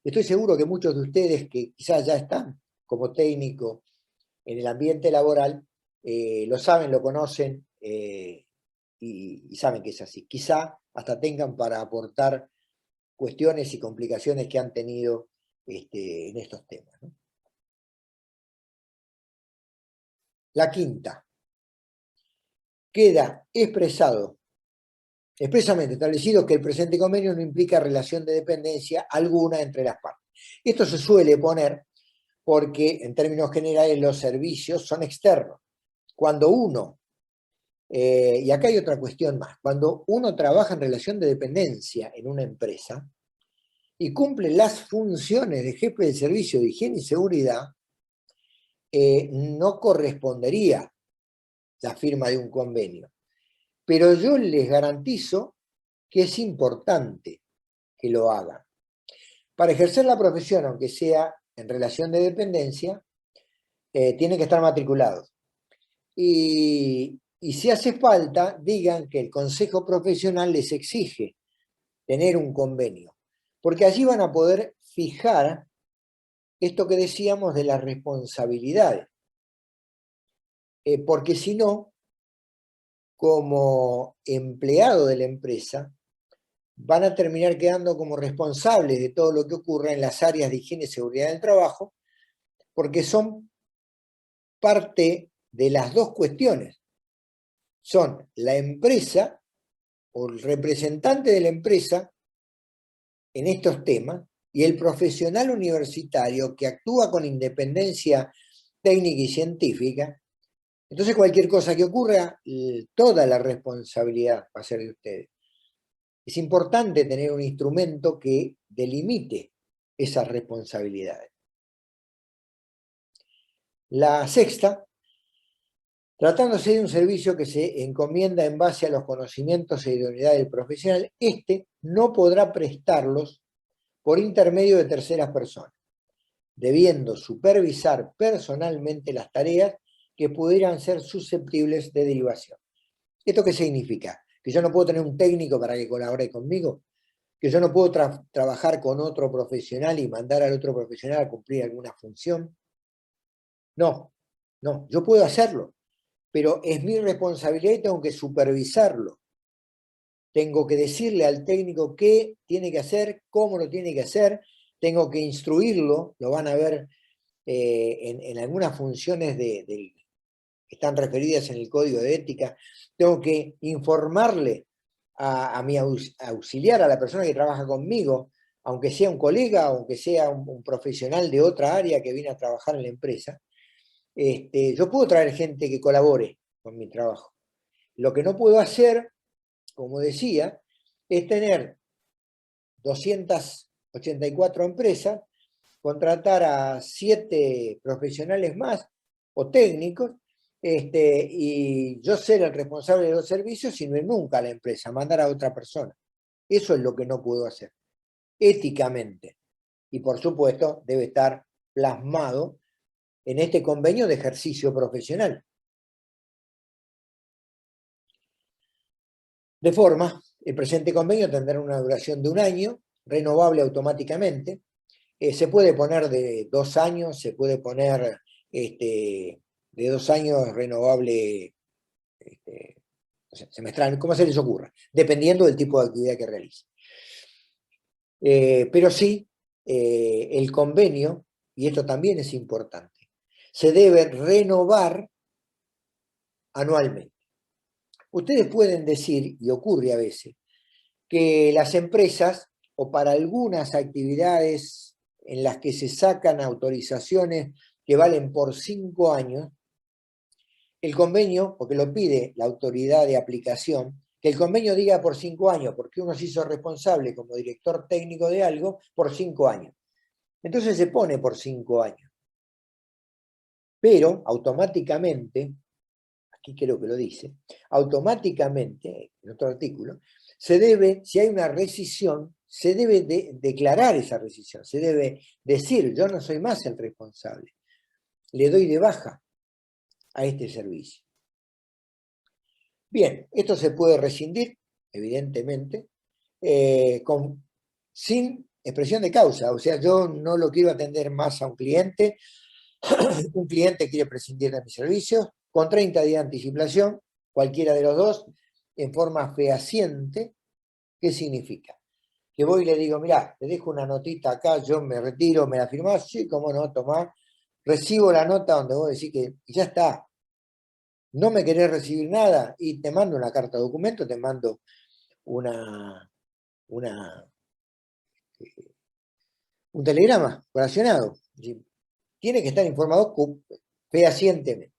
estoy seguro que muchos de ustedes que quizás ya están como técnico en el ambiente laboral, lo saben, lo conocen y saben que es así. Quizá hasta tengan para aportar cuestiones y complicaciones que han tenido en estos temas, ¿no? La quinta, queda expresamente establecido que el presente convenio no implica relación de dependencia alguna entre las partes. Esto se suele poner porque, en términos generales, los servicios son externos. Cuando uno, y acá hay otra cuestión más, cuando uno trabaja en relación de dependencia en una empresa, y cumple las funciones de jefe de servicio de higiene y seguridad, no correspondería la firma de un convenio. Pero yo les garantizo que es importante que lo hagan. Para ejercer la profesión, aunque sea en relación de dependencia, tienen que estar matriculados. Y si hace falta, digan que el Consejo Profesional les exige tener un convenio, porque allí van a poder fijar esto que decíamos de las responsabilidades. Porque si no, como empleado de la empresa, van a terminar quedando como responsables de todo lo que ocurra en las áreas de higiene y seguridad del trabajo, porque son parte de las dos cuestiones. Son la empresa o el representante de la empresa en estos temas y el profesional universitario que actúa con independencia técnica y científica. Entonces cualquier cosa que ocurra, toda la responsabilidad va a ser de ustedes. Es importante tener un instrumento que delimite esas responsabilidades. La sexta, tratándose de un servicio que se encomienda en base a los conocimientos e idoneidad del profesional, este no podrá prestarlos por intermedio de terceras personas, debiendo supervisar personalmente las tareas que pudieran ser susceptibles de derivación. ¿Esto qué significa? ¿Que yo no puedo tener un técnico para que colabore conmigo? ¿Que yo no puedo trabajar con otro profesional y mandar al otro profesional a cumplir alguna función? No, no, yo puedo hacerlo, pero es mi responsabilidad y tengo que supervisarlo. Tengo que decirle al técnico qué tiene que hacer, cómo lo tiene que hacer, tengo que instruirlo, lo van a ver en algunas funciones que están referidas en el código de ética, tengo que informarle a mi auxiliar, a la persona que trabaja conmigo, aunque sea un colega, aunque sea un profesional de otra área que viene a trabajar en la empresa, yo puedo traer gente que colabore con mi trabajo. Lo que no puedo hacer, como decía, es tener 284 empresas, contratar a 7 profesionales más o técnicos, y yo ser el responsable de los servicios y no ir nunca a la empresa, mandar a otra persona. Eso es lo que no puedo hacer, éticamente. Y por supuesto debe estar plasmado en este convenio de ejercicio profesional. De forma, el presente convenio tendrá una duración de 1 año, renovable automáticamente. Se puede poner de 2 años, se puede poner de 2 años renovable semestral, como se les ocurra, dependiendo del tipo de actividad que realice. Pero sí, el convenio, y esto también es importante, se debe renovar anualmente. Ustedes pueden decir, y ocurre a veces, que las empresas, o para algunas actividades en las que se sacan autorizaciones que valen por 5 años, el convenio, porque lo pide la autoridad de aplicación, que el convenio diga por 5 años, porque uno se hizo responsable como director técnico de algo por 5 años. Entonces se pone por 5 años. Pero automáticamente, aquí creo que lo dice, automáticamente, en otro artículo, se debe, si hay una rescisión, se debe declarar esa rescisión, se debe decir, yo no soy más el responsable, le doy de baja a este servicio. Bien, esto se puede rescindir, evidentemente, sin expresión de causa, o sea, yo no lo quiero atender más a un cliente quiere prescindir de mis servicios, con 30 días de anticipación, cualquiera de los dos, en forma fehaciente. ¿Qué significa? Que voy y le digo, mirá, te dejo una notita acá, yo me retiro, ¿me la firmás? Sí, cómo no, tomá. Recibo la nota donde vos decís que ya está, no me querés recibir nada, y te mando una carta de documento, te mando una, un telegrama relacionado. Tiene que estar informado fehacientemente.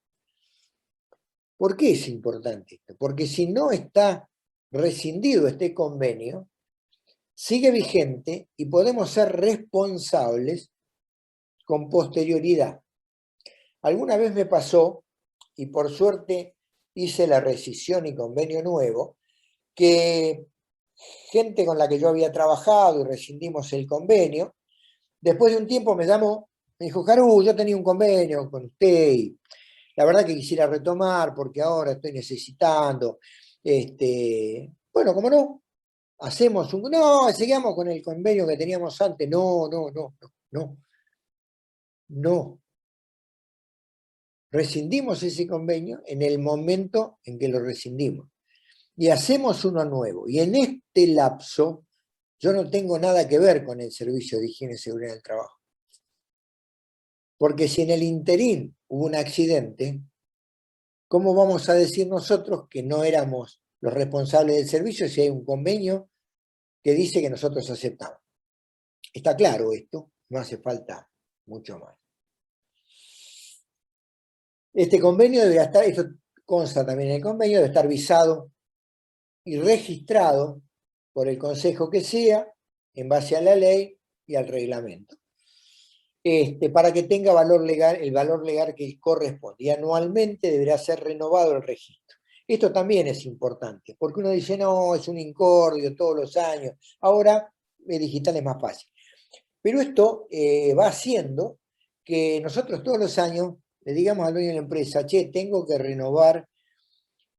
¿Por qué es importante esto? Porque si no está rescindido este convenio, sigue vigente y podemos ser responsables con posterioridad. Alguna vez me pasó, y por suerte hice la rescisión y convenio nuevo, que gente con la que yo había trabajado y rescindimos el convenio, después de un tiempo me llamó, me dijo, Jaru, yo tenía un convenio con usted y la verdad que quisiera retomar porque ahora estoy necesitando, bueno, ¿cómo no? Hacemos un, no, seguimos con el convenio que teníamos antes, no, no, no, no, no, no. Rescindimos ese convenio en el momento en que lo rescindimos y hacemos uno nuevo. Y en este lapso yo no tengo nada que ver con el servicio de higiene y seguridad del trabajo. Porque si en el interín hubo un accidente, ¿cómo vamos a decir nosotros que no éramos los responsables del servicio si hay un convenio que dice que nosotros aceptamos? Está claro esto, no hace falta mucho más. Este convenio deberá estar, esto consta también en el convenio, debe estar visado y registrado por el consejo que sea, en base a la ley y al reglamento. Para que tenga valor legal, el valor legal que corresponde. Y anualmente deberá ser renovado el registro. Esto también es importante, porque uno dice, no, es un incordio todos los años. Ahora, digital es más fácil. Pero esto va haciendo que nosotros todos los años le digamos al dueño de la empresa, che, tengo que renovar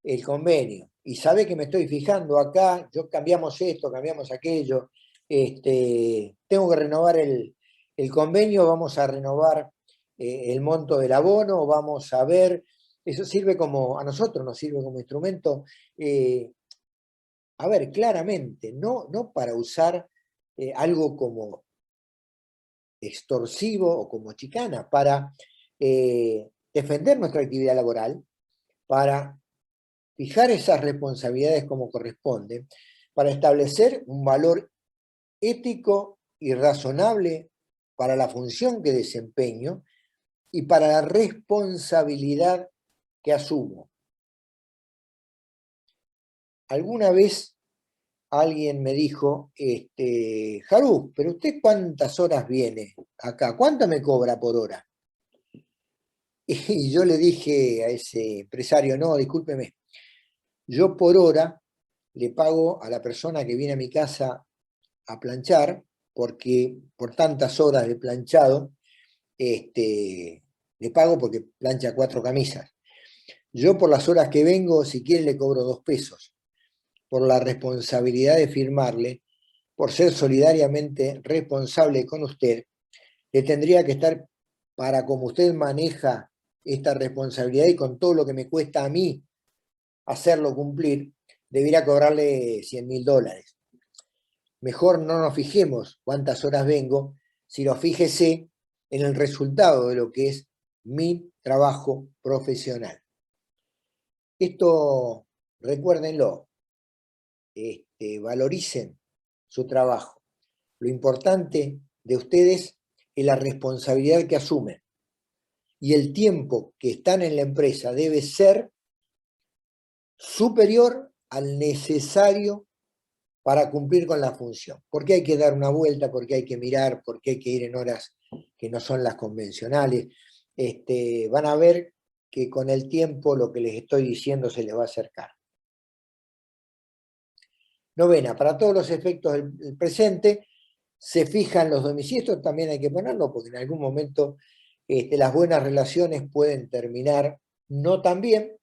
el convenio. Y sabe que me estoy fijando acá, yo cambiamos esto, cambiamos aquello, tengo que renovar el convenio, vamos a renovar el monto del abono, vamos a ver, eso sirve como, a nosotros nos sirve como instrumento, a ver, claramente, no para usar algo como extorsivo o como chicana, para defender nuestra actividad laboral, para fijar esas responsabilidades como corresponde, para establecer un valor ético y razonable para la función que desempeño y para la responsabilidad que asumo. Alguna vez alguien me dijo, Jaru, pero usted ¿cuántas horas viene acá? ¿Cuánto me cobra por hora? Y yo le dije a ese empresario, no, discúlpeme, yo por hora le pago a la persona que viene a mi casa a planchar, porque por tantas horas de planchado, le pago porque plancha 4 camisas. Yo por las horas que vengo, si quiere, le cobro 2 pesos, por la responsabilidad de firmarle, por ser solidariamente responsable con usted, le tendría que estar, para como usted maneja esta responsabilidad y con todo lo que me cuesta a mí hacerlo cumplir, debería cobrarle $100.000. Mejor no nos fijemos cuántas horas vengo, sino fíjese en el resultado de lo que es mi trabajo profesional. Esto, recuérdenlo, valoricen su trabajo. Lo importante de ustedes es la responsabilidad que asumen. Y el tiempo que están en la empresa debe ser superior al necesario para cumplir con la función. Porque hay que dar una vuelta, porque hay que mirar, porque hay que ir en horas que no son las convencionales. Van a ver que con el tiempo lo que les estoy diciendo se les va a acercar. Novena, para todos los efectos del presente, se fijan los domicilios, esto también hay que ponerlo porque en algún momento las buenas relaciones pueden terminar no tan bien,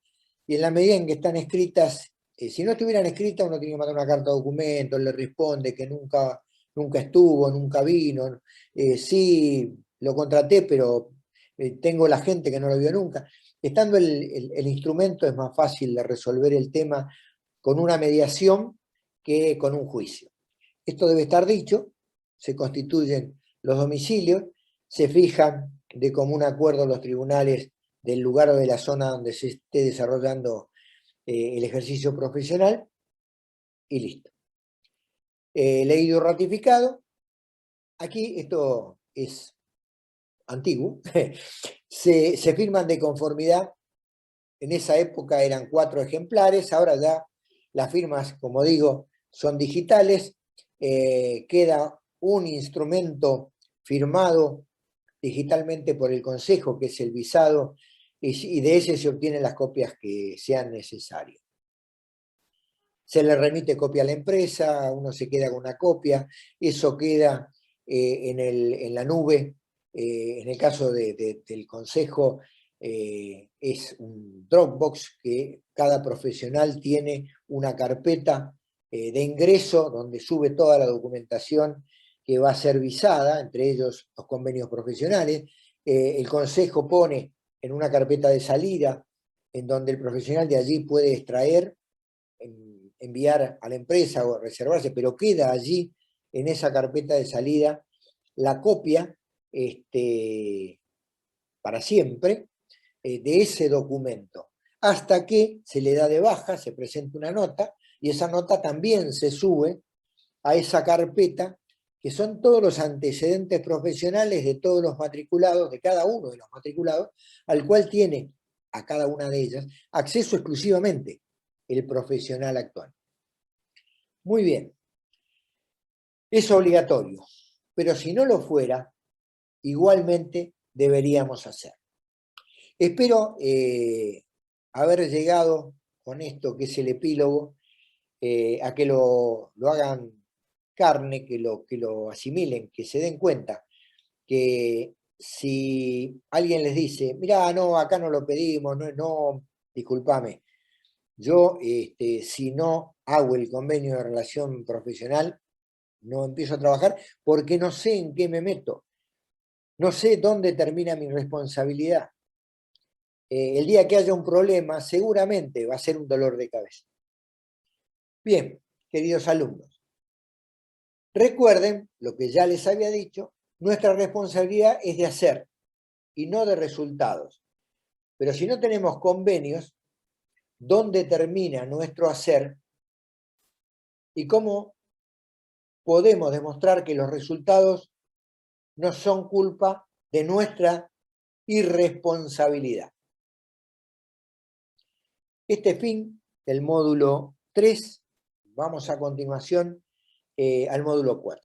y en la medida en que están escritas, si no estuvieran escritas, uno tiene que mandar una carta de documento, le responde que nunca estuvo, nunca vino, sí, lo contraté, pero tengo la gente que no lo vio nunca. Estando el instrumento es más fácil de resolver el tema con una mediación que con un juicio. Esto debe estar dicho, se constituyen los domicilios, se fijan de común acuerdo los tribunales del lugar o de la zona donde se esté desarrollando el ejercicio profesional y listo. Leído y ratificado. Aquí esto es antiguo. se firman de conformidad. En esa época eran 4 ejemplares, ahora ya las firmas, como digo, son digitales. queda un instrumento firmado digitalmente por el Consejo, que es el visado, y de ese se obtienen las copias que sean necesarias. Se le remite copia a la empresa, uno se queda con una copia, eso queda en la nube. En el caso del Consejo, es un Dropbox que cada profesional tiene una carpeta de ingreso donde sube toda la documentación que va a ser visada, entre ellos los convenios profesionales. El Consejo pone en una carpeta de salida en donde el profesional de allí puede extraer, enviar a la empresa o reservarse, pero queda allí en esa carpeta de salida la copia para siempre de ese documento, hasta que se le da de baja, se presenta una nota, y esa nota también se sube a esa carpeta, que son todos los antecedentes profesionales de todos los matriculados, de cada uno de los matriculados, al cual tiene a cada una de ellas acceso exclusivamente el profesional actual. Muy bien, es obligatorio, pero si no lo fuera, igualmente deberíamos hacer. Espero haber llegado con esto, que es el epílogo, a que lo hagan carne, que lo asimilen, que se den cuenta que si alguien les dice, mirá, no, acá no lo pedimos, no, discúlpame, yo si no hago el convenio de relación profesional, no empiezo a trabajar porque no sé en qué me meto, no sé dónde termina mi responsabilidad. El día que haya un problema, seguramente va a ser un dolor de cabeza. Bien, queridos alumnos, recuerden lo que ya les había dicho, nuestra responsabilidad es de hacer y no de resultados. Pero si no tenemos convenios, ¿dónde termina nuestro hacer? ¿Y cómo podemos demostrar que los resultados no son culpa de nuestra irresponsabilidad? Este fin del módulo 3, vamos a continuación al módulo 4.